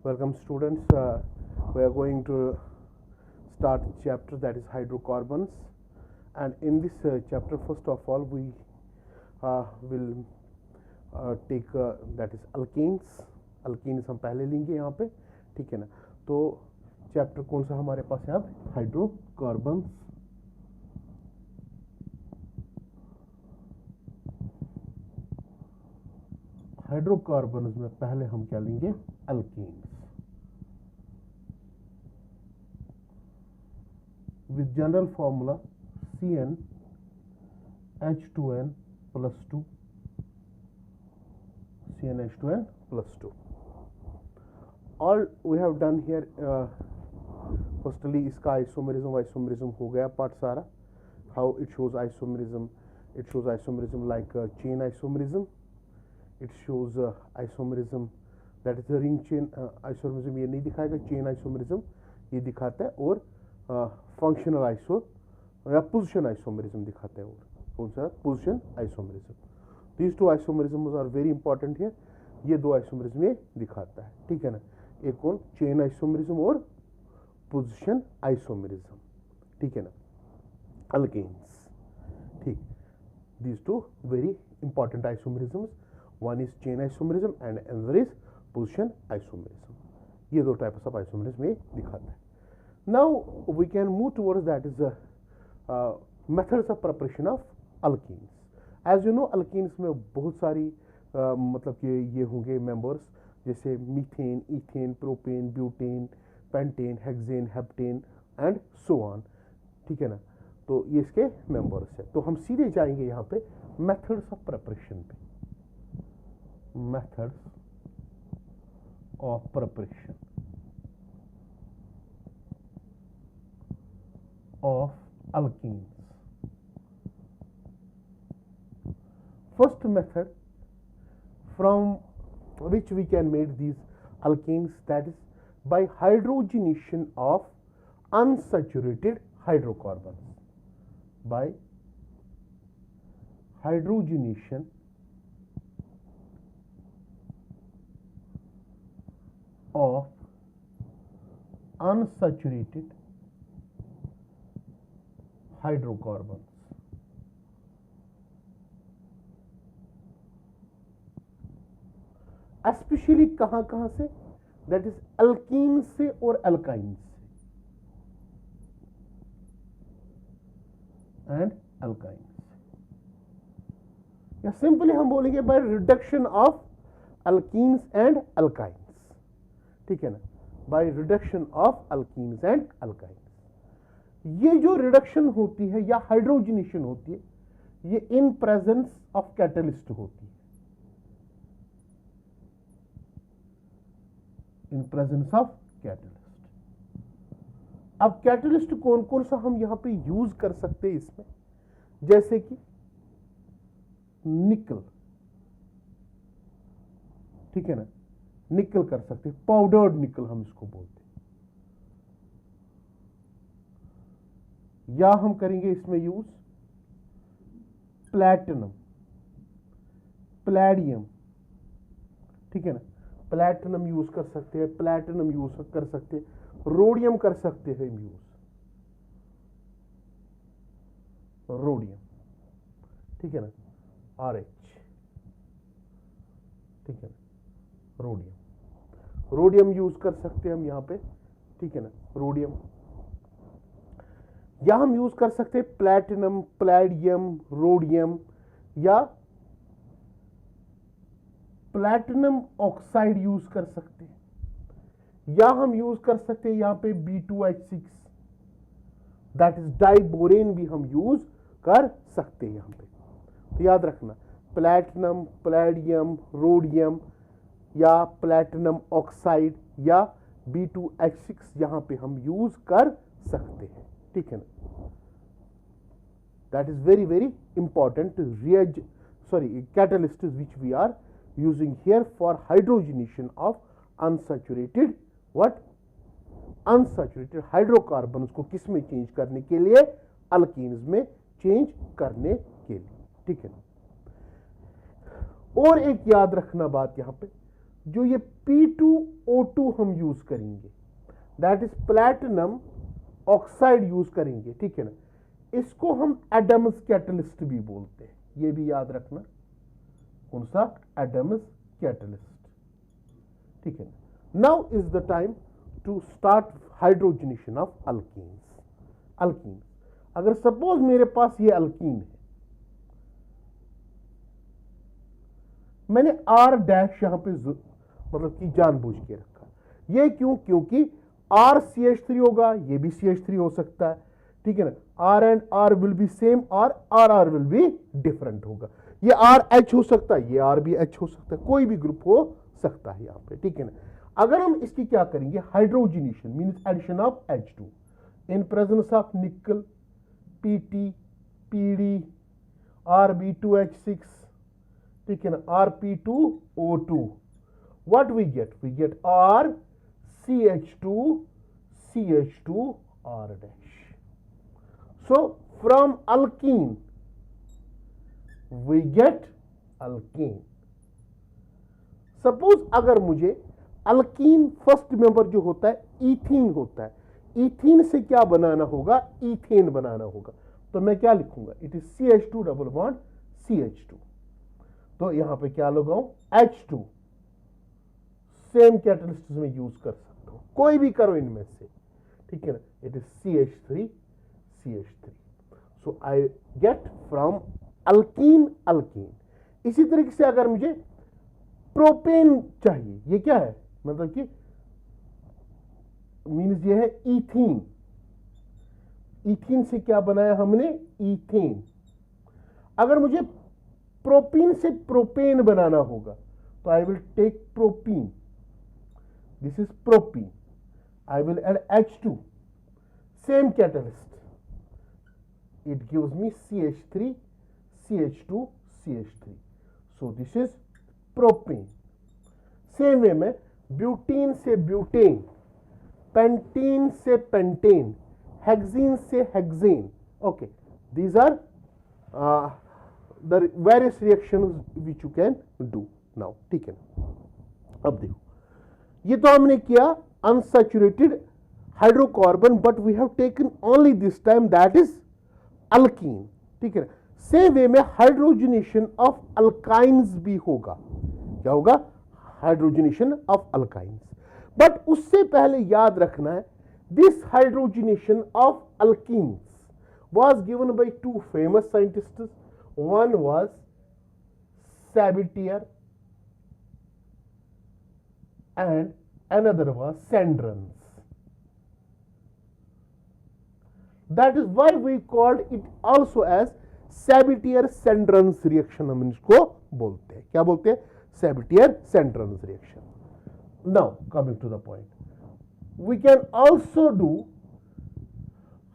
Welcome students. We are going to start chapter that is hydrocarbons, and in this chapter first of all we will take that is alkenes. Alkenes हम पहले लेंगे यहाँ पे, ठीक है ना। तो चैप्टर कौन सा हमारे पास है अब? हाइड्रोकार्बन्स। हाइड्रोकार्बन्स में पहले हम क्या लेंगे? Alkenes with general formula CnH2n plus 2, CnH2n plus 2. All we have done here, firstly इसका isomerism हो गया पार्ट सारा. How it shows isomerism? It shows isomerism like chain isomerism. It shows isomerism that is the ring chain isomerism. ये नहीं दिखाएगा, chain isomerism ये दिखाता है, और फंक्शनल आइसो या पोजिशन आइसोमेरिज्म दिखाता है। और कौन सा? Position isomerism. These two isomerisms are very important है। ये दो आइसोमेरिज्म ये दिखाता है, ठीक है ना। एक कौन? चेन आइसोमेरिज्म और पोजिशन आइसोमेरिज्म, ठीक है ना। अल्केन्स, ठीक। These two very important isomerisms, one is chain isomerism and another is position isomerism. ये दो टाइप्स ऑफ आइसोमेरिज्म ये दिखाता है। Now we can move towards that is the methods of preparation of alkenes. As you know, alkenes में बहुत सारी मतलब कि ये होंगे मेंबर्स, जैसे methane, ethane, propane, butane, pentane, hexane, heptane and so on, ठीक है ना। तो ये इसके मेंबर्स है। तो हम सीधे जाएंगे यहाँ पे मेथड्स ऑफ प्रिपरेशन पे। Methods of preparation of alkenes. First method from which we can make these alkenes, that is by hydrogenation of unsaturated hydrocarbons. By hydrogenation of unsaturated hydrocarbons. Especially कहां कहां से? दैट इज अल्कीन से और alkyne से, and alkyne से, या simply हम बोलेंगे by reduction of alkenes and alkynes, ठीक है ना। By reduction of alkenes and alkynes. ये जो रिडक्शन होती है या हाइड्रोजनेशन होती है, ये इन प्रेजेंस ऑफ कैटलिस्ट होती है। इन प्रेजेंस ऑफ कैटलिस्ट। अब कैटलिस्ट कौन कौन सा हम यहां पे यूज कर सकते हैं इसमें? जैसे कि निकल, ठीक है ना। निकल कर सकते हैं, पाउडर्ड निकल हम इसको बोलते हैं। या हम करेंगे इसमें यूज प्लैटिनम, प्लैडियम, ठीक है ना। प्लैटिनम यूज कर सकते हैं, प्लैटिनम यूज कर सकते हैं, रोडियम कर सकते हैं यूज, रोडियम, ठीक है ना। RH, ठीक है ना। रोडियम, रोडियम यूज कर सकते हैं हम यहां पे, ठीक है ना। रोडियम, या हम यूज कर सकते हैं प्लैटिनम, प्लैडियम, रोडियम, या प्लैटिनम ऑक्साइड यूज कर सकते हैं, या हम यूज कर सकते हैं यहां पे B2H6 दैट इज डाइबोरेन भी हम यूज कर सकते हैं यहां पे। तो याद रखना, प्लैटिनम, प्लैडियम, रोडियम या प्लैटिनम ऑक्साइड या B2H6 यहां पे हम यूज कर सकते हैं, ठीक है ना। That is very very important catalyst which we are using here for hydrogenation of unsaturated unsaturated hydrocarbons को किस में चेंज करने के लिए? अल्कीन्स में चेंज करने के लिए, ठीक है ना। और एक याद रखना बात यहां पे, जो ये P2O2 हम यूज करेंगे, that is platinum oxide use करेंगे, ठीक है ना, इसको हम एडम्स कैटलिस्ट भी बोलते हैं, ये भी याद रखना। कौन सा? एडम्स कैटलिस्ट, ठीक है ना। Now is the time to start hydrogenation of alkenes. Alkene, अगर सपोज मेरे पास ये अल्कीन है, मैंने आर डैश यहां पे मतलब कि जानबूझ के रखा। ये क्यों? क्योंकि आर CH3 होगा, ये भी CH3 हो सकता है, ठीक है ना। R and R will be same और आर विल बी डिफरेंट होगा। ये आर एच हो सकता है, ये आर भी एच हो सकता है, कोई भी ग्रुप हो सकता है यहां पे, ठीक है ना। अगर हम इसकी क्या करेंगे, hydrogenation means addition of H2 in presence of nickel Pt Pd Rb2H6, ठीक है ना, Rp2O2, what we get? We get R CH2 CH2 R dash. So from alkene we get alkene. Suppose अगर मुझे अल्कीन फर्स्ट मेंबर जो होता है ethene होता है, इथीन से क्या बनाना होगा? इथेन बनाना होगा। तो मैं क्या लिखूंगा? It is CH2 double bond CH2। तो यहां पे क्या लगाऊं? H2। सेम कैटलिस्ट में यूज कर सकता हूं, कोई भी करो इनमें से, ठीक है ना। It is CH3 CH3। So I get from alkyne alkyne. इसी तरीके से अगर मुझे प्रोपेन चाहिए, ये क्या है? मतलब कि मीन्स ये है इथीन। इथीन से क्या बनाया हमने? इथेन। अगर मुझे प्रोपीन से प्रोपेन बनाना होगा तो I will take propene, this is propene, I will add H2, same catalyst, it gives me CH3 CH2 CH3, so this is propane. Same way में ब्यूटीन से ब्यूटेन, पेंटीन से pentane, hexene से hexane, okay, these are the various reactions which you can do now, ठीक है ना। अब देखो, ये तो हमने किया unsaturated hydrocarbon, but we have taken only this time that is alkene, ठीक है ना। सेम वे में हाइड्रोजनेशन ऑफ अल्काइंस भी होगा। क्या होगा? Hydrogenation of alkynes. बट उससे पहले याद रखना है, this hydrogenation of alkenes was given by two famous scientists. One was Sabatier and another was Sandrans. That is why we called it also as Sabatier-Sandrans reaction. हम इसको बोलते हैं, क्या बोलते हैं? Sabatier-Sandrans reaction. Now coming to the point, we can also do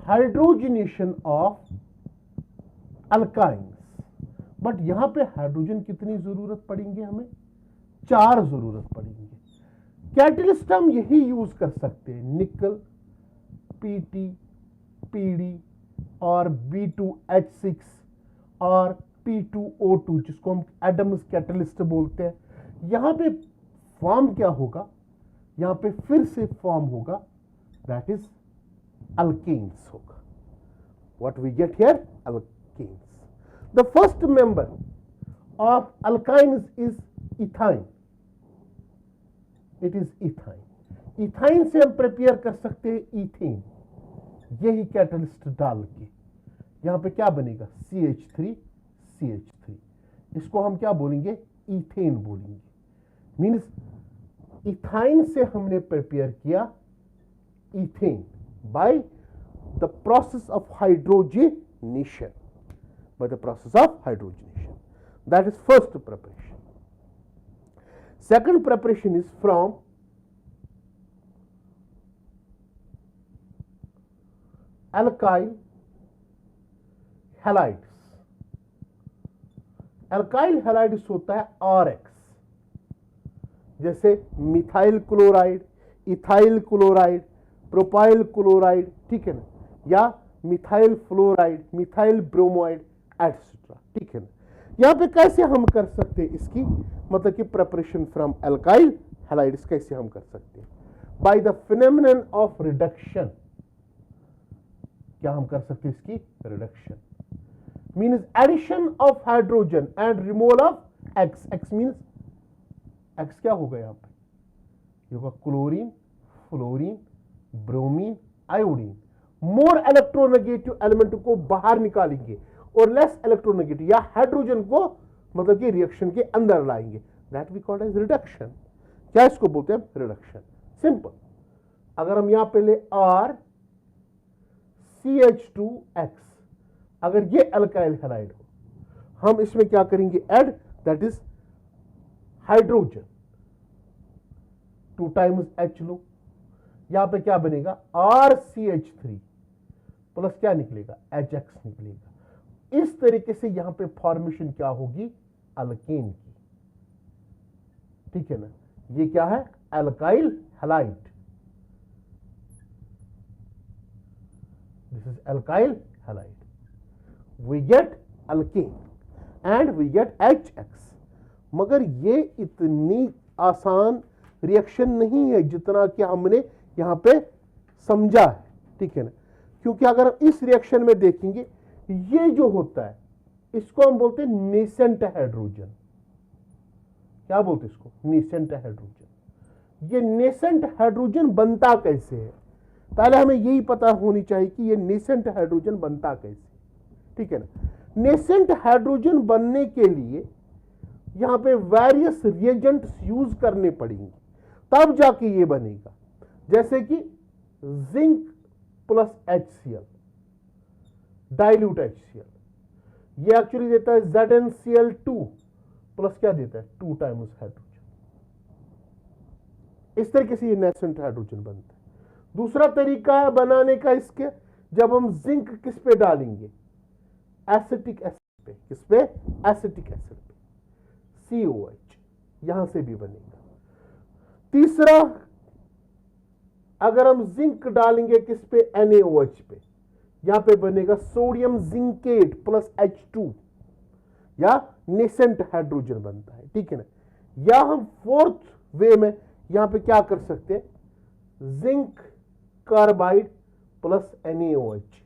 hydrogenation of alkynes. But यहां पे hydrogen कितनी जरूरत पड़ेंगे? हमें 4 जरूरत पड़ेंगे। कैटलिस्ट हम यही यूज कर सकते हैं, निकल, Pt Pd और B2H6 और P2O2, जिसको हम एडम्स कैटलिस्ट बोलते हैं। यहां पे फॉर्म क्या होगा? यहां पे फिर से फॉर्म होगा, दैट इज alkenes होगा। What we get here? Alkenes. The first member of alkynes is ethyne. It is ethyne. Ethyne से हम प्रिपेयर कर सकते हैं इथेन, यही कैटलिस्ट डाल के। यहां पे क्या बनेगा? CH3 CH3। इसको हम क्या बोलेंगे? इथेन बोलेंगे। मीन्स इथाइन से हमने प्रिपेयर किया ethane by the process of hydrogenation, by the process of hydrogenation. That is first preparation. Second preparation is from alkyl halides. Alkyl halides होता है RX, जैसे methyl chloride, ethyl chloride, propyl chloride, ठीक है ना, या methyl fluoride, methyl bromide etcetera, ठीक है ना। यहां पे कैसे हम कर सकते हैं इसकी मतलब कि प्रिपरेशन फ्रॉम एल्काइल हैलाइड्स कैसे हम कर सकते हैं? By the phenomenon of reduction. क्या हम कर सकते हैं इसकी? Reduction means addition of hydrogen and removal of X. X means X क्या होगा यहां पे? ये होगा chlorine, fluorine, bromine, iodine. More electronegative element को बाहर निकालेंगे और लेस इलेक्ट्रोनेगेटिव या हाइड्रोजन को मतलब कि रिएक्शन के अंदर लाएंगे। That we called as reduction. क्या इसको बोलते हैं? रिडक्शन। सिंपल। अगर हम यहां पे ले RCH2X, अगर ये अल्काइल हैलाइड हो, हम इसमें क्या करेंगे? Add, that is hydrogen, 2 times H लो। यहां पे क्या बनेगा? RCH3 प्लस क्या निकलेगा? HX निकलेगा। इस तरीके से यहां पे फॉर्मेशन क्या होगी? अल्केन की। ठीक है ना? ये क्या है? Alkyl halide. This is alkyl halide. We get alkane and we get HX। मगर ये इतनी आसान रिएक्शन नहीं है जितना कि हमने यहां पे समझा है। ठीक है ना? क्योंकि अगर हम इस रिएक्शन में देखेंगे, ये जो होता है इसको हम बोलते हैं नेसेंट हाइड्रोजन। क्या बोलते हैं इसको? Nascent hydrogen. ये नेसेंट हाइड्रोजन बनता कैसे है? पहले हमें यही पता होनी चाहिए कि ये नेसेंट हाइड्रोजन बनता कैसे। ठीक है ना? नेसेंट हाइड्रोजन बनने के लिए यहां पे वेरियस रिएजेंट्स यूज करने पड़ेंगे, तब जाके ये बनेगा। जैसे कि zinc plus HCl, dilute HCl, ये एक्चुअली देता है ZnCl2 प्लस क्या देता है? 2 टाइम्स हाइड्रोजन। इस तरीके से ये नेसेंट हाइड्रोजन बनता है। दूसरा तरीका है बनाने का इसके, जब हम जिंक किस पे डालेंगे? एसिटिक एसिड पे। किस पे? एसिटिक एसिड पे, COH। यहां से भी बनेगा। तीसरा, अगर हम जिंक डालेंगे किस पे? NaOH पे, यहां पे बनेगा सोडियम जिंकेट प्लस H2, या नेसेंट हाइड्रोजन बनता है। ठीक है ना? या हम फोर्थ वे में यहां पे क्या कर सकते हैं? जिंक कार्बाइड प्लस NaOH,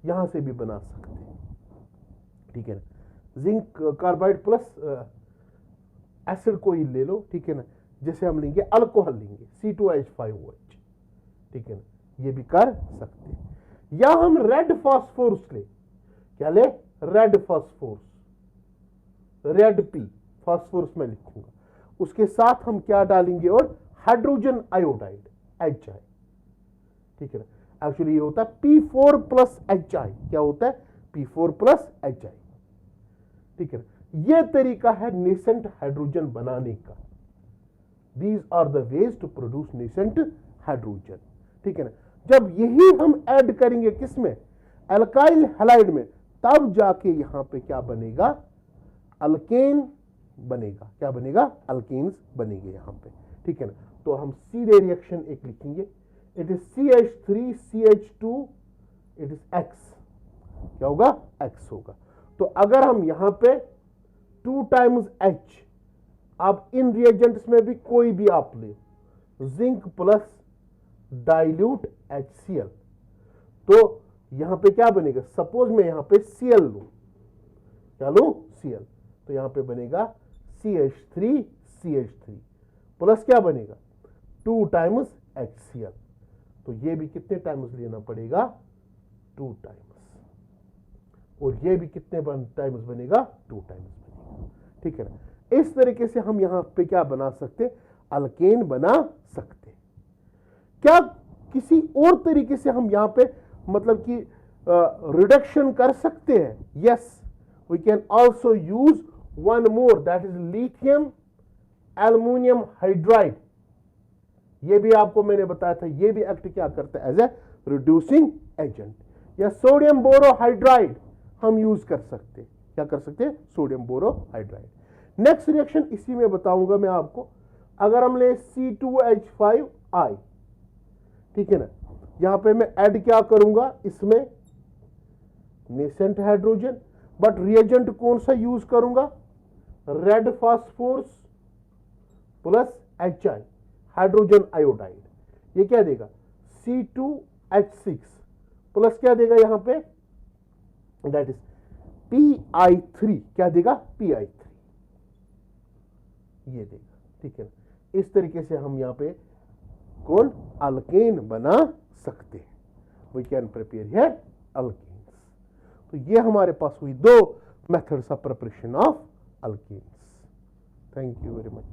यहां से भी बना सकते हैं। ठीक है ना? जिंक कार्बाइड प्लस एसिड को ही ले लो। ठीक है ना? जैसे हम लेंगे अल्कोहल लेंगे C2H5OH। ठीक है ना? ये भी कर सकते हैं। या हम रेड फास्फोरस ले। क्या ले? Red phosphorus, red P phosphorus में लिखूंगा। उसके साथ हम क्या डालेंगे? और हाइड्रोजन आयोडाइड, HI। ठीक है ना? एक्चुअली ये होता है P4 प्लस HI। क्या होता है? P4 plus HI। ठीक है ना? ये तरीका है नेसेंट हाइड्रोजन बनाने का। These are the ways to produce nascent hydrogen। ठीक है ना? जब यही हम ऐड करेंगे किसमें? अल्काइल हैलाइड में, तब जाके यहां पे क्या बनेगा? अल्केन बनेगा। क्या बनेगा? अल्केन्स बनेंगे यहां पे। ठीक है ना? तो हम सीधे रिएक्शन एक लिखेंगे। It is CH3CH2, it is X। क्या होगा? X होगा। तो अगर हम यहां पे 2 टाइम्स H, आप इन रिएजेंट्स में भी कोई भी आप ले, जिंक प्लस डाइल्यूट HCl, तो यहां पे क्या बनेगा? सपोज मैं यहां पे Cl लू, क्या लू? Cl। तो यहां पे बनेगा CH3CH3 प्लस क्या बनेगा? 2 टाइम्स HCl। तो ये भी कितने टाइम्स लेना पड़ेगा? 2 टाइम्स। और ये भी कितने टाइम्स बनेगा? 2 टाइम्स बनेगा। ठीक है ना? इस तरीके से हम यहां पे क्या बना सकते? अल्केन बना सकते। क्या किसी और तरीके से हम यहां पे मतलब कि रिडक्शन कर सकते हैं? Yes, we can also use one more, that is lithium aluminium hydride. ये भी आपको मैंने बताया था, ये भी एक्ट क्या करता है? As a reducing agent. या सोडियम बोरोहाइड्राइड हम यूज कर सकते हैं। क्या कर सकते हैं? Sodium borohydride. नेक्स्ट रिएक्शन इसी में बताऊंगा मैं आपको। अगर हम ले C2H5I, ठीक है ना? यहां पे मैं ऐड क्या करूंगा? इसमें नेसेंट हाइड्रोजन। बट रिएजेंट कौन सा यूज करूंगा, red phosphorus plus HI, hydrogen iodide. ये क्या देगा, C2H6 प्लस क्या देगा यहां पे, दैट इज PI3, क्या देगा, PI3 ये देगा। ठीक है, इस तरीके से हम यहां पे कौन अल्केन बना सकते हैं, we can prepare here alkanes. तो ये हमारे पास हुई दो methods of preparation of alkanes. Thank you very much.